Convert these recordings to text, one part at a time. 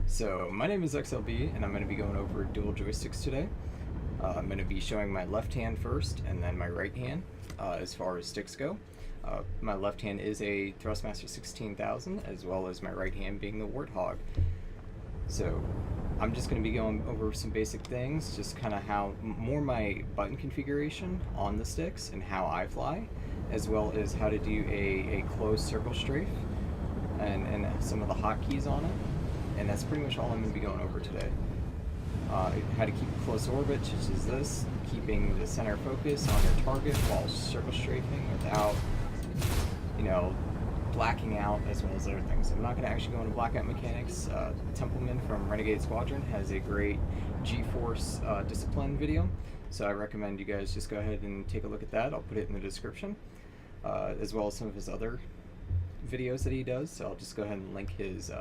So my name is XLB and I'm going to be going over dual joysticks today. I'm going to be showing my left hand first and then my right hand as far as sticks go. My left hand is a Thrustmaster 16,000 as well as my right hand being the Warthog. So I'm just going to be going over some basic things, just kind of how more my button configuration on the sticks and how I fly, as well as how to do a closed circle strafe and some of the hotkeys on it. And that's pretty much all I'm going to be going over today. How to keep a close orbit, such as this, keeping the center focus on your target while circle strafing without, blacking out, as well as other things. I'm not going to actually go into blackout mechanics. Templeman from Renegade Squadron has a great G-Force discipline video, so I recommend you guys just go ahead and take a look at that. I'll put it in the description, as well as some of his other videos that he does, so I'll just go ahead and link his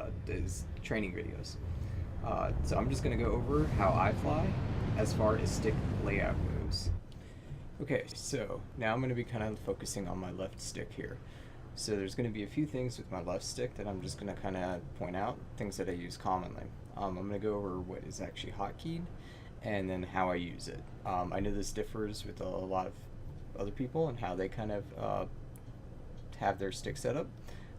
training videos. So I'm just going to go over how I fly as far as stick layout goes. Okay, so now I'm going to be kind of focusing on my left stick here. So there's going to be a few things with my left stick that I'm just going to kind of point out, things that I use commonly. I'm going to go over what is actually hotkeyed and then how I use it. I know this differs with a lot of other people and how they kind of have their stick set up.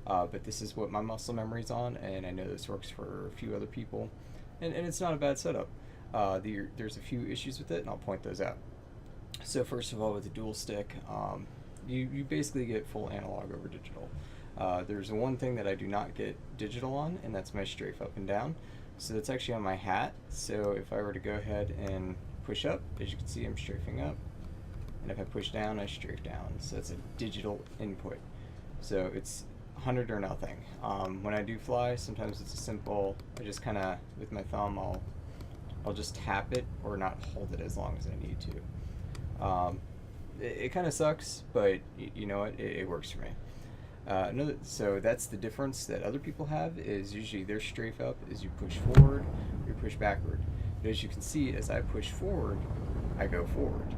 But this is what my muscle memory's on, and I know this works for a few other people, and it's not a bad setup. There's a few issues with it, and I'll point those out. So first of all, with the dual stick, you basically get full analog over digital. There's one thing that I do not get digital on, and that's my strafe up and down. So that's actually on my hat. So if I were to go ahead and push up, as you can see, I'm strafing up, and if I push down, I strafe down. So that's a digital input. So it's 100 or nothing. When I do fly, sometimes it's a simple, I just kind of, with my thumb, I'll just tap it or not hold it as long as I need to. It kind of sucks, but you know what, it works for me. So that's the difference that other people have, is usually their strafe up is you push forward, you push backward. But as you can see, as I push forward, I go forward.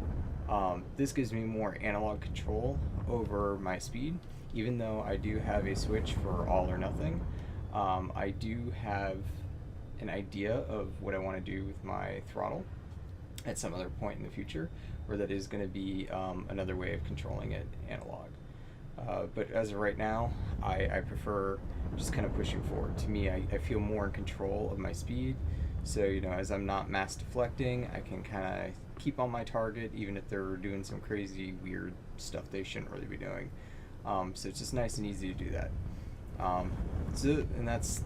This gives me more analog control over my speed. Even though I do have a switch for all or nothing, I do have an idea of what I want to do with my throttle at some other point in the future, where that is going to be another way of controlling it analog. But as of right now, I prefer just kind of pushing forward. To me, I feel more in control of my speed, so as I'm not mass deflecting, I can kind of keep on my target even if they're doing some crazy weird stuff they shouldn't really be doing. So it's just nice and easy to do that. And that's,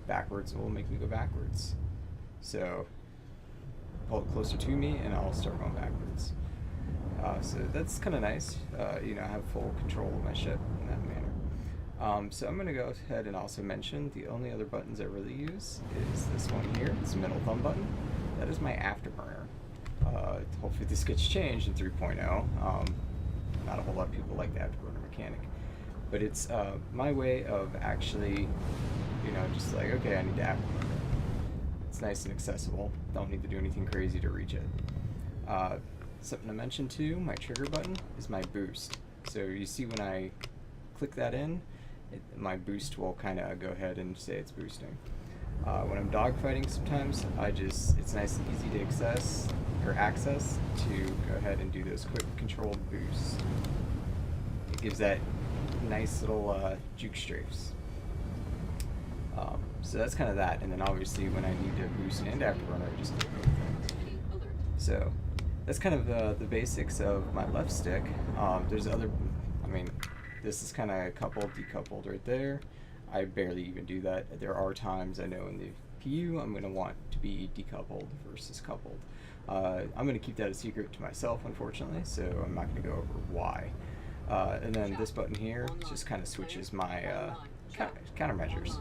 backwards will make me go backwards. So pull it closer to me and I'll start going backwards. So that's kind of nice. I have full control of my ship in that manner. So I'm going to go ahead and also mention the only other buttons I really use is this one here, this middle thumb button. That is my afterburner. Hopefully this gets changed in 3.0. Not a whole lot of people like the afterburner mechanic, but it's my way of actually, just like, okay, I need to afterburner. It's nice and accessible. Don't need to do anything crazy to reach it. Something to mention too, my trigger button is my boost. So you see when I click that in, my boost will kind of go ahead and say it's boosting. When I'm dogfighting, sometimes it's nice and easy to access to go ahead and do those quick controlled boosts. It gives that nice little juke strafes. So that's kind of that, and then obviously when I need to boost and afterburner, I just do both. So that's kind of the basics of my left stick. There's this is kind of coupled, decoupled right there. I barely even do that. There are times I know in the PU I'm going to want to be decoupled versus coupled. I'm going to keep that a secret to myself, unfortunately, so I'm not going to go over why. And then this button here just kind of switches my countermeasures.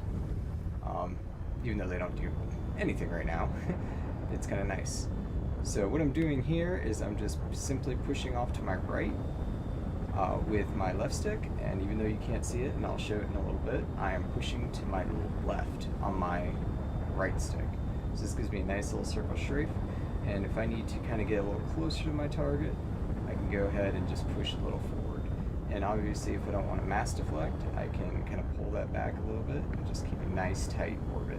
Even though they don't do anything right now, it's kind of nice. So what I'm doing here is I'm just simply pushing off to my right with my left stick, and even though you can't see it, and I'll show it in a little bit, I am pushing to my left on my right stick. So this gives me a nice little circle strafe, and if I need to kind of get a little closer to my target, I can go ahead and just push a little forward. And obviously if I don't want to mass deflect, I can kind of pull that back a little bit and just keep a nice tight orbit.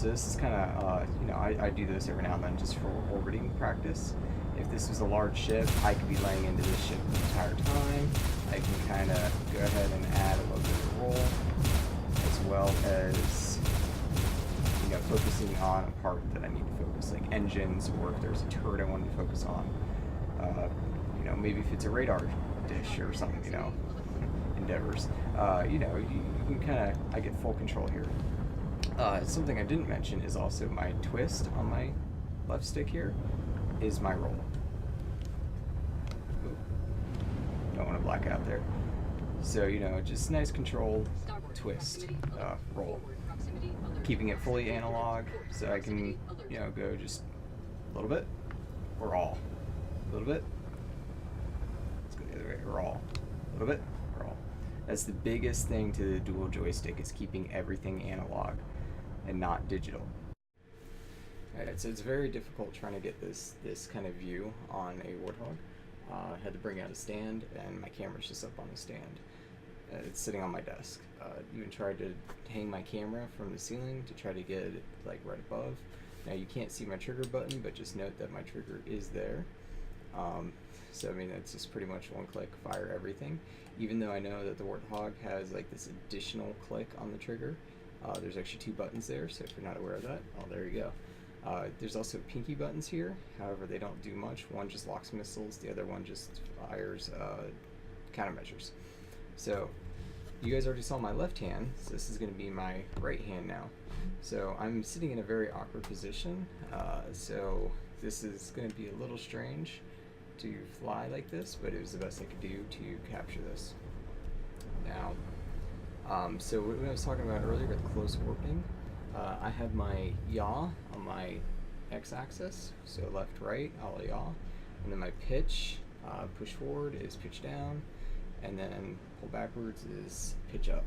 So this is kind of, you know, I do this every now and then just for orbiting practice. If this was a large ship, I could be laying into this ship the entire time. I can kind of go ahead and add a little bit of roll, as well as, you know, focusing on a part that I need to focus, like engines, or if there's a turret I wanted to focus on. You know, maybe if it's a radar dish or something, you know, endeavors. You know, you can kind of, I get full control here. Something I didn't mention is also my twist on my left stick here is my roll. Ooh. Don't want to black out there. So, you know, just nice controlled twist, roll. Keeping it fully analog so I can, you know, go just a little bit or all. A little bit. Let's go the other way, or all. A little bit or all. That's the biggest thing to the dual joystick, is keeping everything analog and not digital. Alright, so it's very difficult trying to get this kind of view on a Warthog. I had to bring out a stand, and my camera's just up on the stand. It's sitting on my desk. Even tried to hang my camera from the ceiling to try to get it like right above. Now you can't see my trigger button, but just note that my trigger is there. So I mean, it's just pretty much one click, fire everything. Even though I know that the Warthog has like this additional click on the trigger. There's actually 2 buttons there, so if you're not aware of that, oh, there you go. There's also pinky buttons here, however they don't do much. One just locks missiles, the other one just fires countermeasures. So you guys already saw my left hand, so this is going to be my right hand now. So I'm sitting in a very awkward position, so this is going to be a little strange to fly like this, but it was the best I could do to capture this. Now, so what I was talking about earlier with close warping, I have my yaw on my x-axis, so left, right, I'll yaw, and then my pitch, push forward is pitch down, and then pull backwards is pitch up.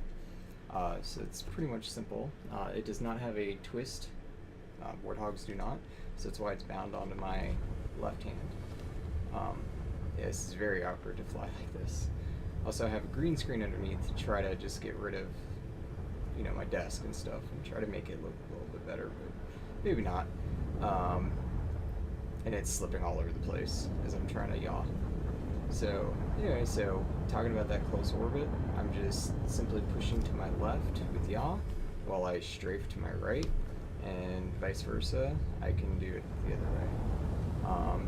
So it's pretty much simple. It does not have a twist. Warthogs do not, so that's why it's bound onto my left hand. Yeah, this is very awkward to fly like this. Also, I have a green screen underneath to try to just get rid of, you know, my desk and stuff, and try to make it look a little bit better, but maybe not. And it's slipping all over the place as I'm trying to yaw. So anyway, so talking about that close orbit, I'm just simply pushing to my left with yaw while I strafe to my right, and vice versa. I can do it the other way.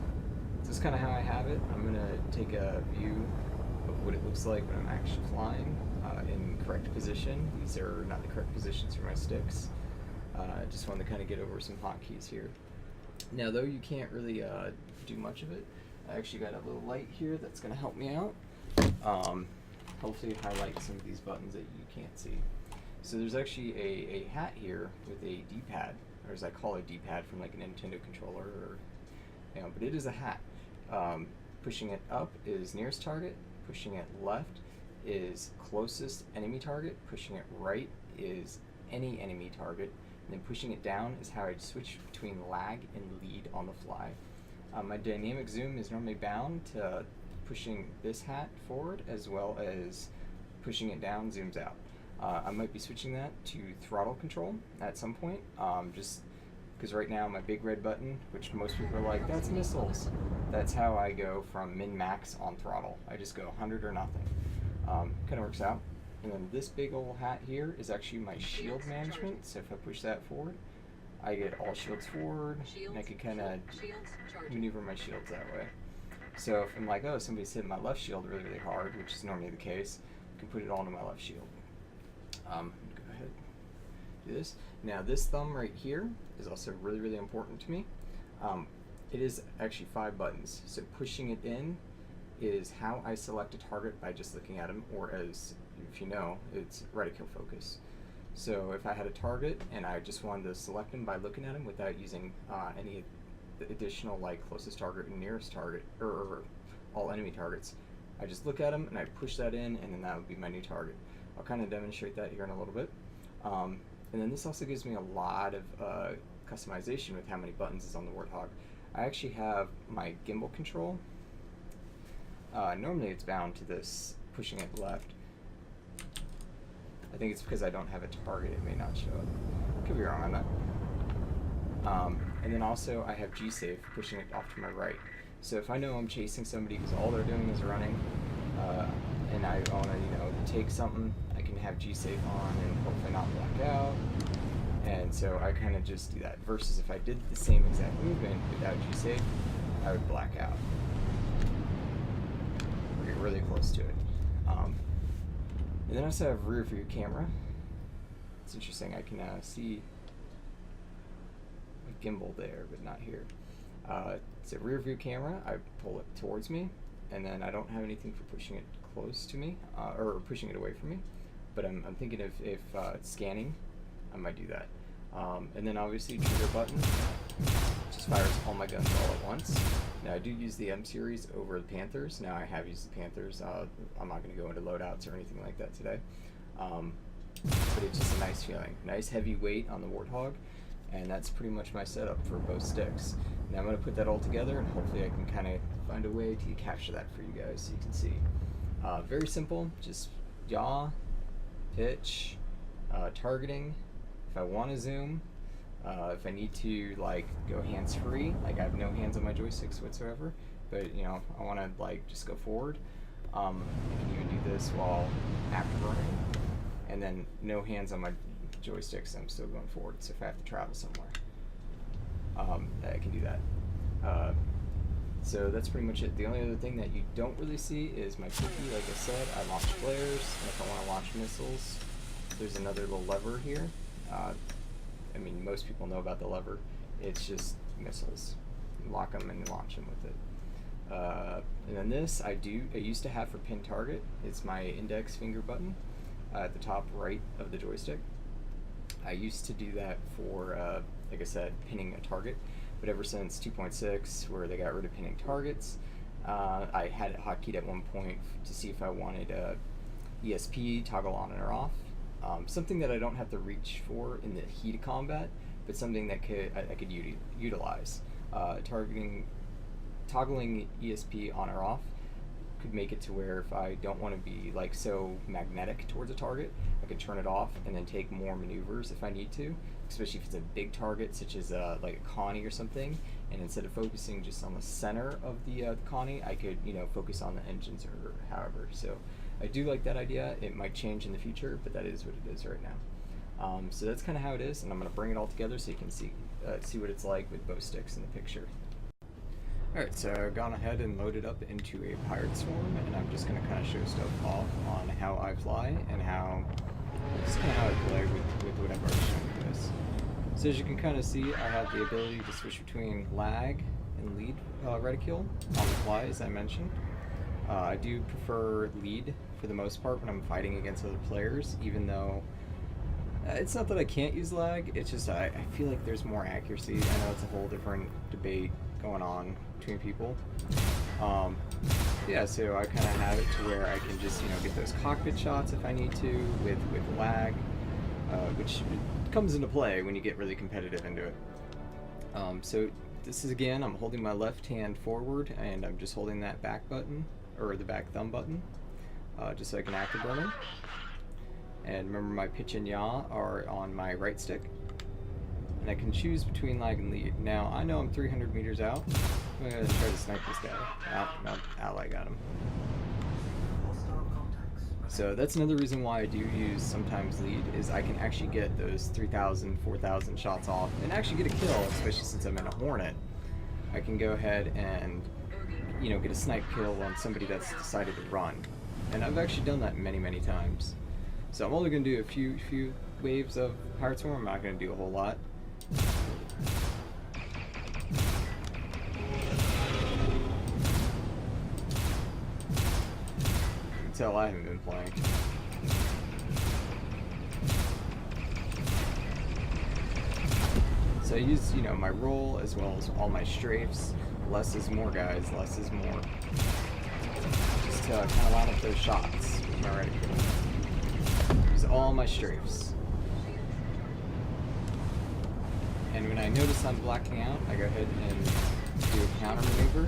This is kind of how I have it. I'm gonna take a view of what it looks like when I'm actually flying in correct position. These are not the correct positions for my sticks. Just wanted to kind of get over some hotkeys here. Now, though you can't really do much of it, I actually got a little light here that's going to help me out. Hopefully highlight some of these buttons that you can't see. So there's actually a hat here with a D-pad, or as I call it, D-pad from like a Nintendo controller, or, you know, but it is a hat. Pushing it up is nearest target, pushing it left is closest enemy target, pushing it right is any enemy target, and then pushing it down is how I switch between lag and lead on the fly. My dynamic zoom is normally bound to pushing this hat forward, as well as pushing it down zooms out. I might be switching that to throttle control at some point, just because right now my big red button, which most people are like, that's missiles. That's how I go from min-max on throttle. I just go 100 or nothing. Kind of works out. And then this big old hat here is actually my shield management, so if I push that forward, I get all shields forward, and I can kind of maneuver my shields that way. So if I'm like, oh, somebody's hitting my left shield really, really hard, which is normally the case, I can put it all into my left shield. Go ahead, do this. Now this thumb right here is also really, really important to me. It is actually 5 buttons, so pushing it in is how I select a target by just looking at him, or as if you know, it's reticle focus. So if I had a target and I just wanted to select him by looking at him without using any additional like closest target and nearest target, or all enemy targets, I just look at him and I push that in, and then that would be my new target. I'll kind of demonstrate that here in a little bit. And then this also gives me a lot of customization with how many buttons is on the Warthog. I actually have my gimbal control. Normally it's bound to this pushing it left. I think it's because I don't have a target, it may not show up. Could be wrong on that. And then also I have G-Safe pushing it off to my right. So if I know I'm chasing somebody because all they're doing is running, and I want to, take something, I can have G-Safe on and hopefully not black out. And so I kind of just do that. Versus if I did the same exact movement without G-Safe, I would black out. Or get really close to it. And then I also have rear view camera. It's interesting, I can see a gimbal there, but not here. It's a rear view camera. I pull it towards me, and then I don't have anything for pushing it close to me, or pushing it away from me. But I'm thinking if it's scanning, I might do that. And then obviously trigger button just fires all my guns all at once. Now I do use the M series over the Panthers. Now I have used the Panthers. I'm not going to go into loadouts or anything like that today. But it's just a nice feeling. Nice heavy weight on the Warthog, and that's pretty much my setup for both sticks. Now I'm going to put that all together, and hopefully I can kind of find a way to capture that for you guys so you can see. Very simple, just yaw, pitch, targeting. If I want to zoom, if I need to go hands-free, I have no hands on my joysticks whatsoever, but I want to just go forward. I can even do this while afterburning, and then no hands on my joysticks. I'm still going forward. So if I have to travel somewhere, I can do that. So that's pretty much it. The only other thing that you don't really see is my cookie. Like I said, I launch flares, and if I want to launch missiles, there's another little lever here. I mean, most people know about the lever. It's just missiles. You lock them and launch them with it. And then this I used to have for pin target. It's my index finger button at the top right of the joystick. I used to do that for, like I said, pinning a target. But ever since 2.6, where they got rid of pinning targets, I had it hotkeeyed at one point to see if I wanted ESP toggle on or off. Something that I don't have to reach for in the heat of combat, but something that I could utilize. Toggling ESP on or off could make it to where if I don't want to be so magnetic towards a target, I could turn it off and then take more maneuvers if I need to, especially if it's a big target such as like a Connie or something, and instead of focusing just on the center of the Connie, I could focus on the engines or however. So I do like that idea. It might change in the future, but that is what it is right now. So that's kind of how it is, and I'm going to bring it all together so you can see what it's like with both sticks in the picture. Alright, so I've gone ahead and loaded up into a pirate swarm, and I'm just going to kind of show stuff off on how I fly and just kind of how I play with whatever I'm showing you this. So as you can kind of see, I have the ability to switch between lag and lead reticule on the fly, as I mentioned. I do prefer lead for the most part when I'm fighting against other players, even though it's not that I can't use lag, it's just I feel like there's more accuracy. I know it's a whole different debate going on between people. Yeah, so I kind of have it to where I can just get those cockpit shots if I need to with lag, which comes into play when you get really competitive into it. So this is, again, I'm holding my left hand forward, and I'm just holding that back button, or the back thumb button, just so I can afterburn them. And remember, my pitch and yaw are on my right stick. And I can choose between lag and lead. Now, I know I'm 300 meters out. I'm going to try to snipe this guy. No, ally got him. So that's another reason why I do use sometimes lead, is I can actually get those 3,000, 4,000 shots off and actually get a kill, especially since I'm in a Hornet. I can go ahead and, get a snipe kill on somebody that's decided to run. And I've actually done that many, many times. So I'm only going to do a few waves of Pirate Swarm. I'm not going to do a whole lot. You can tell I haven't been playing. So I use, my roll as well as all my strafes. Less is more, guys. Less is more. Just to kind of line up those shots with my reticule. Use all my strafes. And when I notice I'm blacking out, I go ahead and do a counter maneuver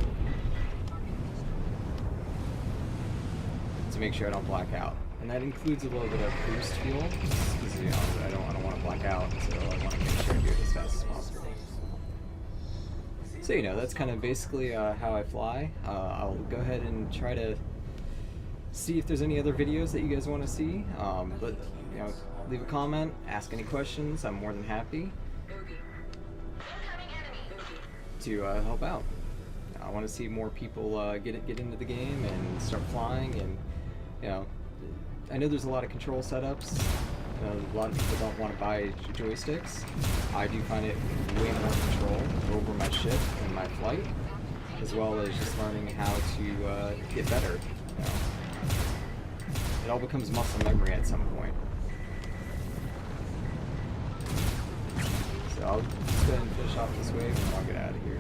to make sure I don't black out. And that includes a little bit of boost fuel, because I don't want to black out, so I want to make sure I do it as fast as possible. So you know, that's kind of basically how I fly. I'll go ahead and try to see if there's any other videos that you guys want to see. But you know, leave a comment, ask any questions. I'm more than happy to help out. I want to see more people get into the game and start flying. And you know, I know there's a lot of control setups. A lot of people don't want to buy joysticks. I do find it way more control over my ship and my flight, as well as just learning how to get better. You know. It all becomes muscle memory at some point. So I'll just go ahead and finish off this wave and I'll get out of here.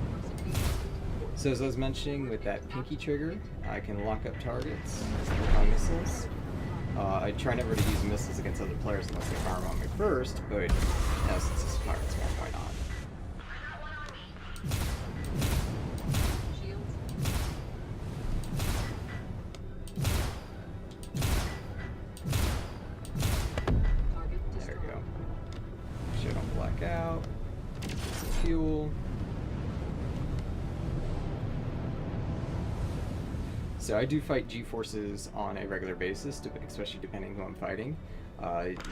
So as I was mentioning, with that pinky trigger, I can lock up targets with my missiles. I try never to use missiles against other players unless they fire them on me first, but you know, since this pirate's one, why not? There we go. Shit don't black out. Get some fuel. So I do fight G-forces on a regular basis, especially depending who I'm fighting.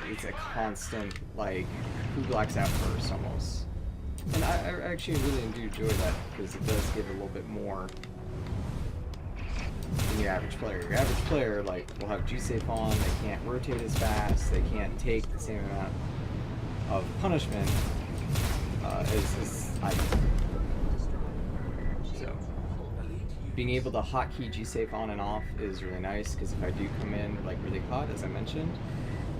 It's a constant, like, who blacks out first, almost. And I actually really do enjoy that, because it does give a little bit more than your average player. Your average player, like, will have G-safe on, they can't rotate as fast, they can't take the same amount of punishment as I do. Being able to hotkey G-safe on and off is really nice, because if I do come in like really hot, as I mentioned,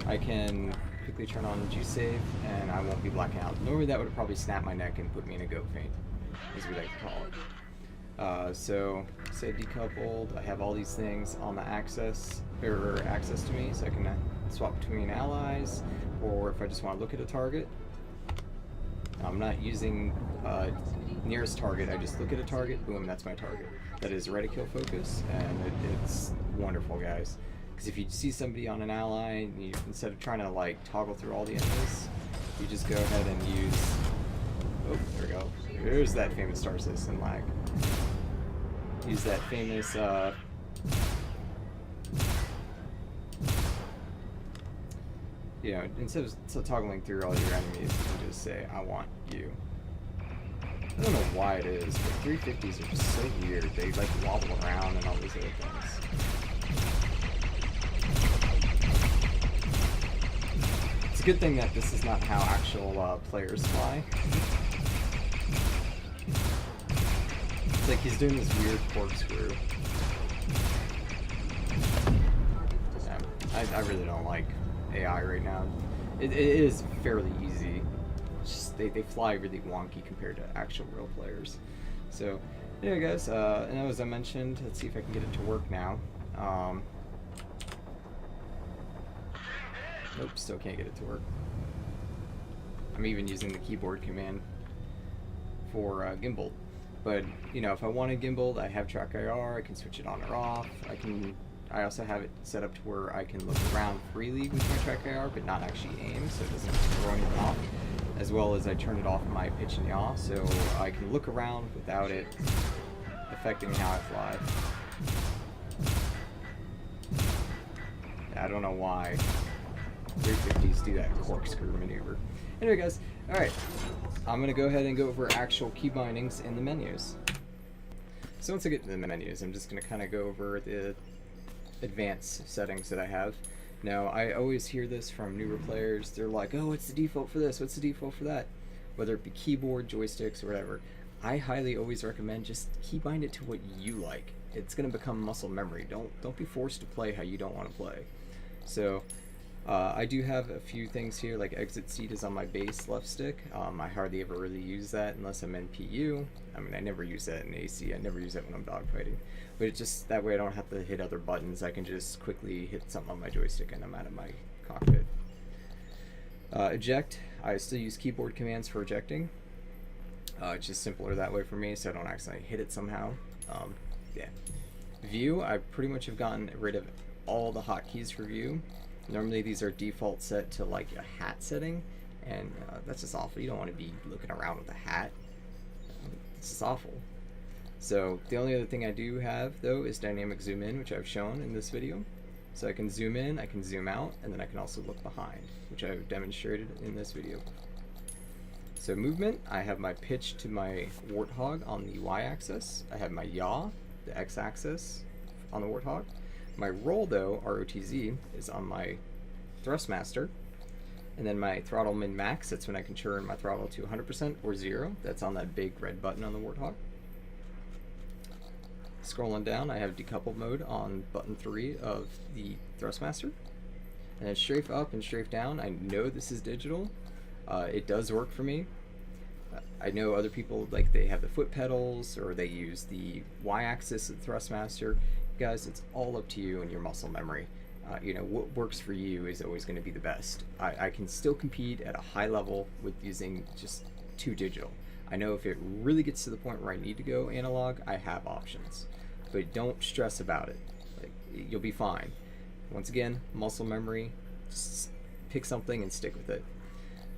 I can quickly turn on G-safe and I won't be blacking out. Normally that would probably snap my neck and put me in a goat faint, is what I call it. So, say decoupled, I have all these things on the access to me, so I can swap between allies, or if I just want to look at a target. I'm not using nearest target, I just look at a target, boom, that's my target. That is reticule focus, and it's wonderful, guys. Because if you see somebody on an ally, and instead of trying to like toggle through all the enemies, you just go ahead and use, oh, there we go. There's that famous star system lag. Use that famous, you know, instead of toggling through all your enemies, you can just say, I want you. I don't know why it is, but 350s are just so weird. They like wobble around and all these other things. It's a good thing that this is not how actual players fly. It's like he's doing this weird corkscrew. Yeah, I really don't like AI right now. It is fairly easy. Just they fly really wonky compared to actual real players. So yeah, guys, and as I mentioned, let's see if I can get it to work now. Nope, still can't get it to work. I'm even using the keyboard command for gimbal. But you know, if I want to gimbal, I have track IR, I can switch it on or off. I also have it set up to where I can look around freely with my track IR, but not actually aim, so it doesn't throw anything off. As well as I turn it off my pitch and yaw, so I can look around without it affecting how I fly. I don't know why 350s do that corkscrew maneuver. Anyway, guys, alright, I'm going to go ahead and go over actual key bindings in the menus. So once I get to the menus, I'm just going to kind of go over the advanced settings that I have. Now, I always hear this from newer players. They're like, oh, what's the default for this? What's the default for that? Whether it be keyboard, joysticks, or whatever. I highly always recommend just keybind it to what you like. It's going to become muscle memory. Don't be forced to play how you don't want to play. So, I do have a few things here, like exit seat is on my base left stick. I hardly ever really use that unless I'm in PU. I mean, I never use that in AC. I never use that when I'm dogfighting. But it's just that way I don't have to hit other buttons. I can just quickly hit something on my joystick and I'm out of my cockpit. Eject, I still use keyboard commands for ejecting. It's just simpler that way for me, so I don't accidentally hit it somehow. Yeah. View, I pretty much have gotten rid of all the hotkeys for view. Normally these are default set to like a hat setting, and that's just awful. You don't want to be looking around with a hat. It's just awful. So the only other thing I do have though is dynamic zoom in, which I've shown in this video. So I can zoom in, I can zoom out, and then I can also look behind, which I've demonstrated in this video. So movement, I have my pitch to my Warthog on the y-axis. I have my yaw, the x-axis on the Warthog. My roll though, ROTZ, is on my Thrustmaster. And then my throttle min-max, that's when I can turn my throttle to 100% or 0. That's on that big red button on the Warthog. Scrolling down, I have decoupled mode on button 3 of the Thrustmaster. And then strafe up and strafe down, I know this is digital. It does work for me. I know other people, like, they have the foot pedals or they use the y-axis of the Thrustmaster. Guys, it's all up to you and your muscle memory. You know, what works for you is always going to be the best. I can still compete at a high level with using just 2 digital. I know if it really gets to the point where I need to go analog, I have options. But don't stress about it. Like, you'll be fine. Once again, muscle memory, just pick something and stick with it.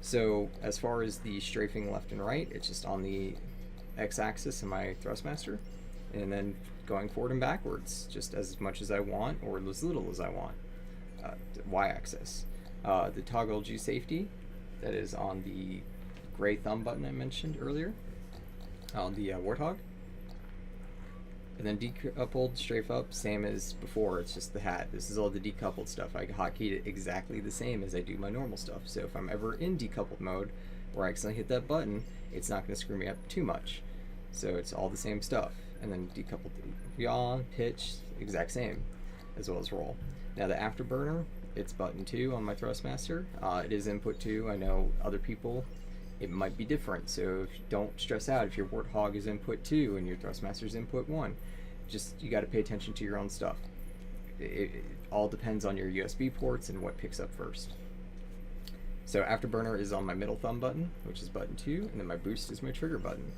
So as far as the strafing left and right, it's just on the x-axis in my Thrustmaster, and then going forward and backwards just as much as I want or as little as I want. Y-axis. The toggle G safety, that is on the gray thumb button I mentioned earlier on the Warthog. And then decoupled, strafe up, same as before, it's just the hat. This is all the decoupled stuff. I hotkeyed it exactly the same as I do my normal stuff. So if I'm ever in decoupled mode where I accidentally hit that button, it's not going to screw me up too much. So it's all the same stuff. And then decoupled yaw, pitch, exact same, as well as roll. Now the afterburner, it's button 2 on my Thrustmaster. It is input 2. I know other people, it might be different, so don't stress out if your Warthog is input 2 and your Thrustmaster is input 1. Just, you got to pay attention to your own stuff. It all depends on your USB ports and what picks up first. So afterburner is on my middle thumb button, which is button 2, and then my boost is my trigger button.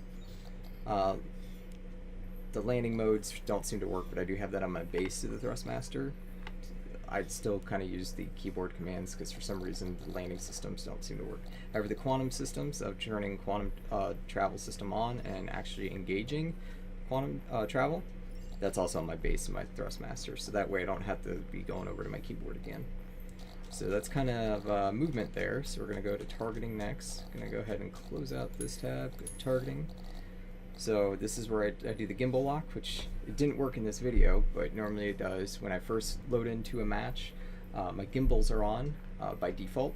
The landing modes don't seem to work, but I do have that on my base of the Thrustmaster. I'd still kind of use the keyboard commands because for some reason the landing systems don't seem to work. However, the quantum systems of turning quantum travel system on and actually engaging quantum travel, that's also on my base of my Thrustmaster, so that way I don't have to be going over to my keyboard again. So that's kind of movement there. So we're going to go to targeting next. I'm going to go ahead and close out this tab, go to targeting. So this is where I do the gimbal lock, which it didn't work in this video, but normally it does. When I first load into a match, my gimbals are on by default.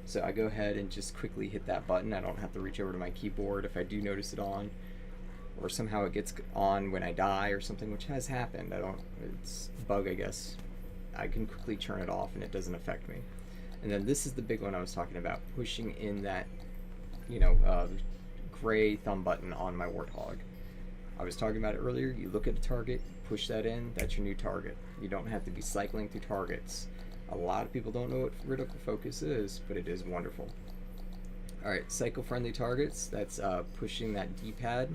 So I go ahead and just quickly hit that button. I don't have to reach over to my keyboard if I do notice it on, or somehow it gets on when I die or something, which has happened. It's a bug, I guess. I can quickly turn it off and it doesn't affect me. And then this is the big one I was talking about, pushing in that, you know, gray thumb button on my Warthog. I was talking about it earlier. You look at a target, push that in, that's your new target. You don't have to be cycling through targets. A lot of people don't know what vertical focus is, but it is wonderful. Alright, cycle-friendly targets, that's pushing that D-pad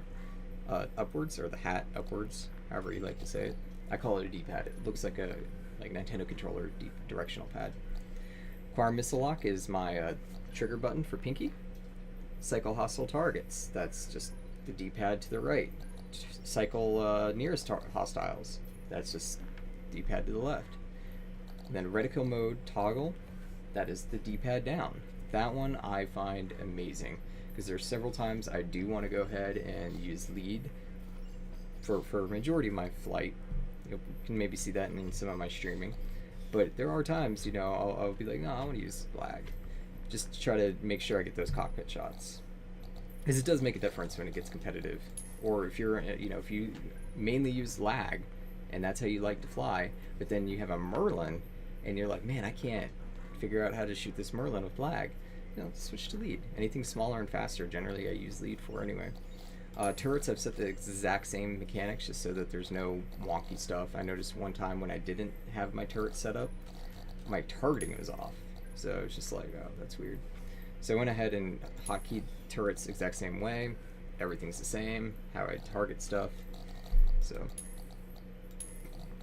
upwards, or the hat upwards, however you like to say it. I call it a D-pad. It looks like a Nintendo controller directional pad. Acquire missile lock is my trigger button for pinky. Cycle hostile targets, that's just the D-pad to the right. Cycle nearest hostiles, that's just D-pad to the left. And then reticle mode toggle, that is the D-pad down. That one I find amazing because there's several times I do want to go ahead and use lead for a majority of my flight. You can maybe see that in some of my streaming, but there are times, you know, I'll be like, no, I want to use lag, just to try to make sure I get those cockpit shots, because it does make a difference when it gets competitive. Or if you're, you know, if you mainly use lag and that's how you like to fly, but then you have a Merlin and you're like, man, I can't figure out how to shoot this Merlin with lag, you know, switch to lead. Anything smaller and faster, generally I use lead for anyway. Turrets, I've set the exact same mechanics just so that there's no wonky stuff. I noticed one time when I didn't have my turret set up, my targeting was off. So it's just like, oh, that's weird. So I went ahead and hotkeyed turrets exact same way. Everything's the same, how I target stuff. So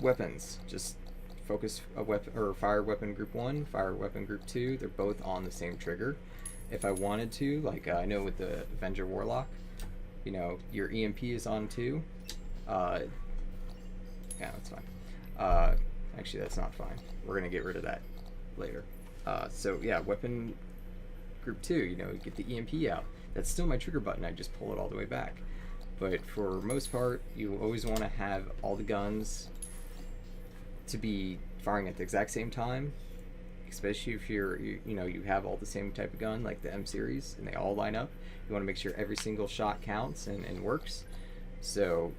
weapons, just focus a weapon or fire weapon group 1, fire weapon group 2. They're both on the same trigger. If I wanted to, like I know with the Avenger Warlock, you know, your EMP is on too. Yeah, that's fine. Actually, that's not fine. We're gonna get rid of that later. So yeah, weapon group 2, you know, you get the EMP out. That's still my trigger button. I just pull it all the way back. But for most part, you always want to have all the guns to be firing at the exact same time, especially if you know, you have all the same type of gun like the M series and they all line up. You want to make sure every single shot counts and works. So,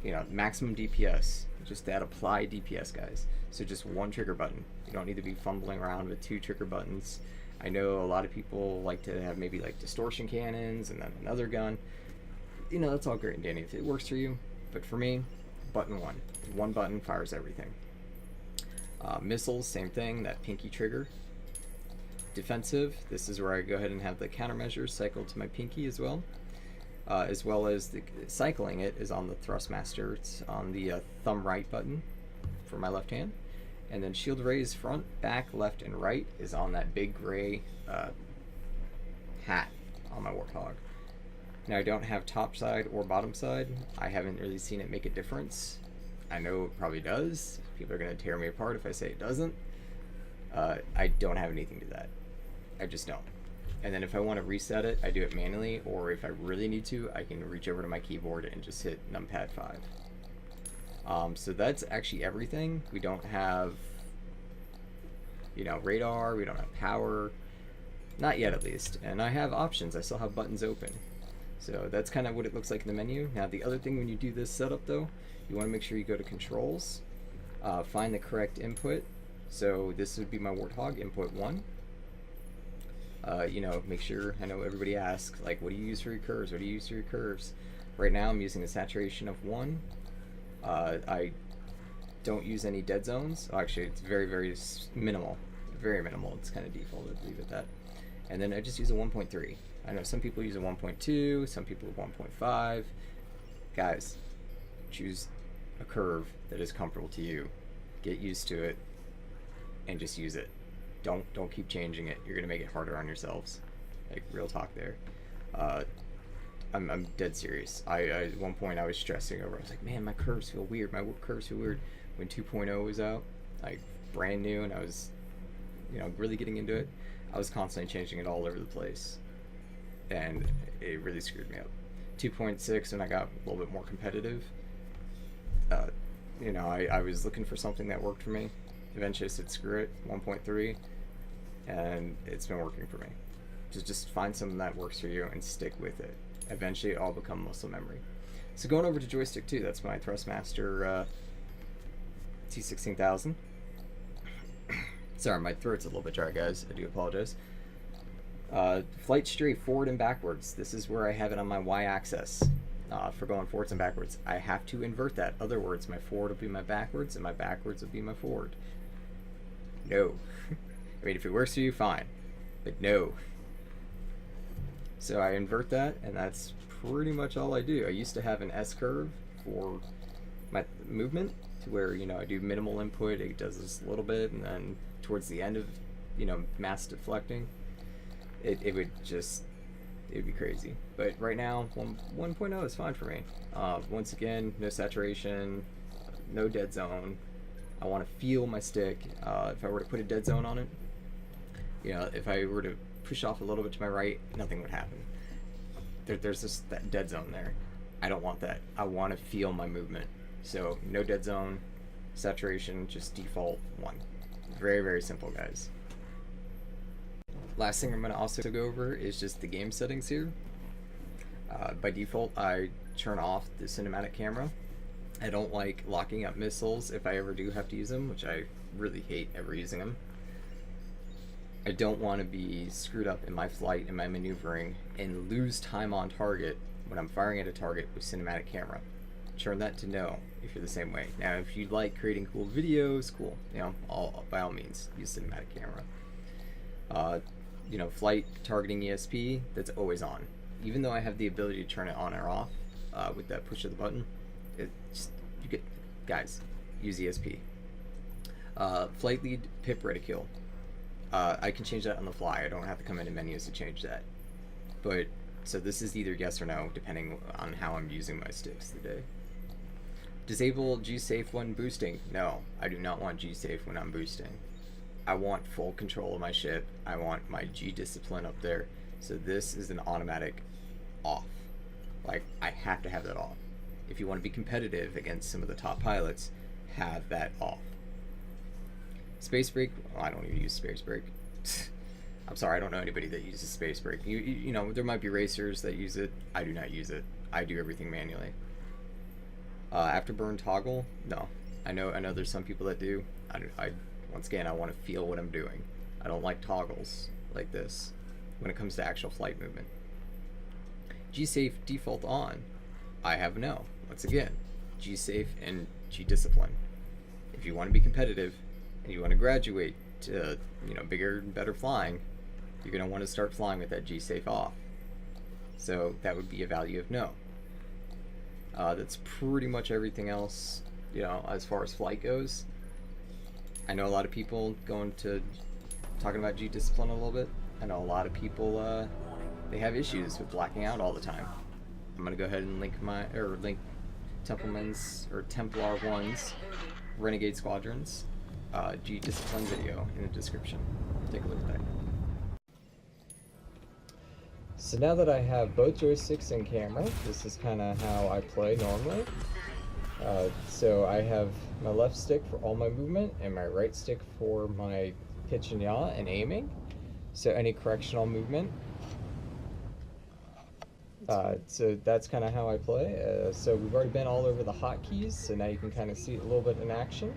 you know, maximum DPS, just that apply DPS, guys. So just one trigger button. You don't need to be fumbling around with 2 trigger buttons. I know a lot of people like to have maybe like distortion cannons and then another gun. You know, that's all great and dandy if it works for you, but for me, button 1. One button fires everything. Missiles, same thing, that pinky trigger. Defensive, this is where I go ahead and have the countermeasures cycled to my pinky as well as the cycling it is on the Thrustmaster. It's on the thumb right button for my left hand, and then shield raise front, back, left, and right is on that big gray hat on my Warthog. Now I don't have top side or bottom side. I haven't really seen it make a difference. I know it probably does. People are going to tear me apart if I say it doesn't. I don't have anything to that. I just don't. And then if I want to reset it, I do it manually, or if I really need to, I can reach over to my keyboard and just hit numpad 5. So that's actually everything. We don't have, you know, radar, we don't have power, not yet at least. And I have options, I still have buttons open. So that's kind of what it looks like in the menu. Now the other thing when you do this setup though, you want to make sure you go to controls, find the correct input. So this would be my Warthog, input 1. You know, make sure, I know everybody asks, like, what do you use for your curves? What do you use for your curves? Right now I'm using a saturation of 1. I don't use any dead zones. Oh, actually, it's very, very minimal. Very minimal. It's kind of default. I'd leave it at that. And then I just use a 1.3. I know some people use a 1.2, some people 1.5. Guys, choose a curve that is comfortable to you. Get used to it and just use it. Don't keep changing it. You're gonna make it harder on yourselves. Like, real talk there. I'm dead serious. At one point I was stressing over. I was like, man, my curves feel weird. My curves feel weird. When 2.0 was out, like brand new, and I was, you know, really getting into it, I was constantly changing it all over the place, and it really screwed me up. 2.6, when I got a little bit more competitive, you know, I was looking for something that worked for me. Eventually I said, screw it, 1.3, and it's been working for me. Just find something that works for you and stick with it. Eventually it'll all become muscle memory. So going over to Joystick 2, that's my Thrustmaster T16000. Sorry, my throat's a little bit dry, guys. I do apologize. Flight straight forward and backwards. This is where I have it on my Y-axis for going forwards and backwards. I have to invert that. Other words, my forward will be my backwards, and my backwards will be my forward. No. I mean, if it works for you, fine. But no. So I invert that, and that's pretty much all I do. I used to have an S-curve for my movement, to where, you know, I do minimal input, it does this a little bit, and then towards the end of, you know, mass deflecting, it would just, it'd be crazy. But right now, 1.0 is fine for me. Once again, no saturation, no dead zone. I want to feel my stick. If I were to put a dead zone on it, you know, if I were to push off a little bit to my right, nothing would happen. There's just that dead zone there. I don't want that. I want to feel my movement. So no dead zone, saturation, just default 1. Very, very simple, guys. Last thing I'm going to also go over is just the game settings here. By default, I turn off the cinematic camera. I don't like locking up missiles if I ever do have to use them, which I really hate ever using them. I don't want to be screwed up in my flight and my maneuvering and lose time on target when I'm firing at a target with cinematic camera. Turn that to no if you're the same way. Now, if you like creating cool videos, cool, you know, by all means, use cinematic camera. You know, flight targeting ESP, that's always on. Even though I have the ability to turn it on or off with that push of the button, you get, guys, use ESP. Flight lead, pip reticule. I can change that on the fly. I don't have to come into menus to change that. But So this is either yes or no, depending on how I'm using my sticks today. Disable G-Safe when boosting. No, I do not want G-Safe when I'm boosting. I want full control of my ship. I want my G-Discipline up there. So this is an automatic off. Like, I have to have that off. If you want to be competitive against some of the top pilots, have that off. Space brake, well, I don't even use space brake. I'm sorry, I don't know anybody that uses space brake. You know, there might be racers that use it. I do not use it. I do everything manually. Afterburn toggle, no. I know there's some people that do. I once again, I want to feel what I'm doing. I don't like toggles like this when it comes to actual flight movement. G-Safe default on, I have no. Once again, G-Safe and G-Discipline. If you want to be competitive and you want to graduate to, you know, bigger and better flying, you're going to want to start flying with that G-Safe off. So that would be a value of no. That's pretty much everything else, you know, as far as flight goes. I know a lot of people talking about G-Discipline a little bit. I know a lot of people, they have issues with blacking out all the time. I'm going to go ahead and link Templeman's or Templar 1's Renegade Squadron's G-Discipline video in the description. Take a look at that. So now that I have both joysticks and camera, this is kind of how I play normally. So I have my left stick for all my movement and my right stick for my pitch and yaw and aiming. So any correctional movement. So that's kind of how I play. So we've already been all over the hotkeys, so now you can kind of see it a little bit in action.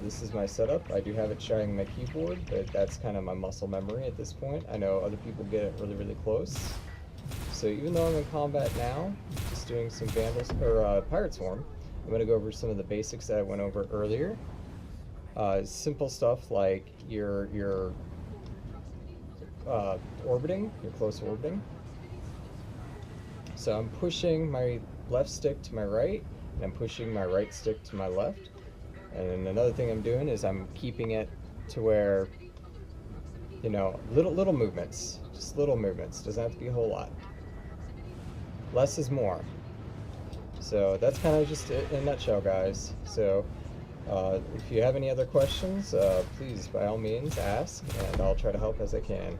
This is my setup. I do have it showing my keyboard, but that's kind of my muscle memory at this point. I know other people get it really, really close. So even though I'm in combat now, just doing some Vandals or Pirate Swarm, I'm going to go over some of the basics that I went over earlier. Simple stuff like your orbiting, your close orbiting. So I'm pushing my left stick to my right, and I'm pushing my right stick to my left. And another thing I'm doing is I'm keeping it to where, you know, little movements, just little movements. Doesn't have to be a whole lot. Less is more. So that's kind of just it in a nutshell, guys. So if you have any other questions, please, by all means, ask, and I'll try to help as I can.